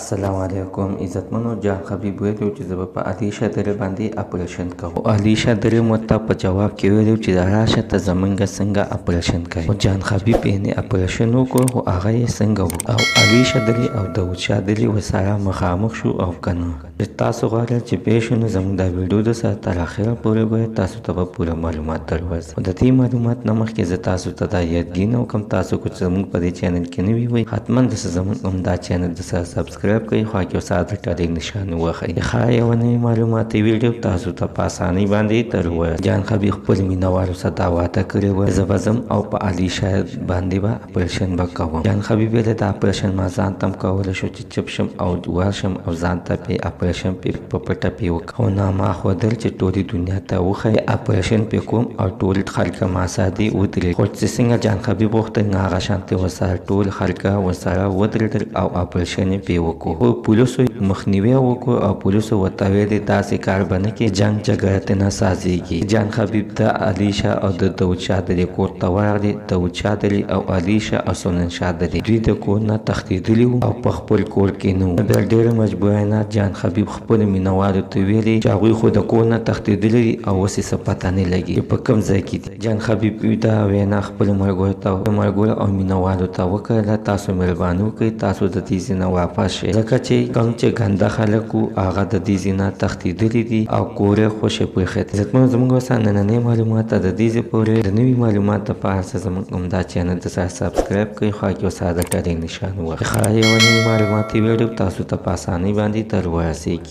السلام علیکم عزتمنو. جان حبیب ویلو چې زه به په علیشاہ درې باندې اپریشن کوم. علیشاہ درې مته په جواب کې ویلو چې راشه ته زمونږ څنګه اپریشن کوي. او جان حبیب یې اپریشن وکړو خو هغه یې څنګه وکړو. او علیشاہ درې او داود شاه درې وسره مخامخ شو او کنه. تاسو غواړئ چې پېښ نو زموږ دا ویډیو د سره تر اخره پورې وګورئ. تاسو ته به پوره معلومات درورسي. د دې معلومات نه مخکې زه تاسو ته دا یادګینه وکړم، تاسو که زموږ په دې چینل کې نوي وئ حتما د زموږ همدا چینل د سره سبسکرایب کړئ، خوا کې ساعت ټالیک نشان ووهئ. ښه یوه نوې معلوماتي ویډیو تاسو ته په اسانۍ باندې درورسي. جان حبیب خپل مینهوالو سره دا وعده کړې وه زه به ځم او په علیشاہ باندې به اپریشن به کوم. جان حبیب ویلې دا اپریشن ما ځان ته هم کولی شو چې چپ شم او ورشم او ځان ته پې اپریشن پې په پټه پې وکړم. خو نه ما ښودل چې ټولې دنیا ته وښیي اپریشن پې کوم او ټول خلک ما سره دې ودرېږي. خو چې څنګه جان حبیب غوښتل نه هغه شانتې ورسره ټول خلک ورسره ودرېدل او اپریشن یې پې وکړو. خو پولیسو مخنیوی وکړو او پولیسو ورته ویلې داسې کار به نه کړې، جنګ جګړه ته نه سازېږي. جان حبیب د علیشاہ او د داود شاه درې کور ته ورغلې. داود شاه درې او علیشاہ او زمونګ شاه درې دوی د کور نه تښتېدلي وو او په خپل کور کې نه وو. بیا ډېره مجبورانه جان حبیب خپلو مینهوالو ته ویلې چې هغوی خو د کور نه تښتېدلي دي او اوس یې څه پته نه لګي چې په کوم ځای کې دي. جان حبیب دا وینا خپلو ملګرو او مینهوالو ته وکړله تاسو مهرباني وکړئ تاسو د دې ځای نه واپس شئ، ځکه چې کوم چې ګنده خلک وو هغه د دې ځای نه تښتېدلي دي او کور یې خوښ یې پرېښی. عزتمنو زموږ ورسره نننۍ معلومات د دې ځای پورې د نوي معلوماتو دپاره زموږ همدا چینل د سره سبسکرایب کړئ، خوا کې ورسره د ټالیک نشان ووهئ. ښه یوه نوې معلوماتي ویډیو تاسو ته په اسانۍ باندې در ورسېږي.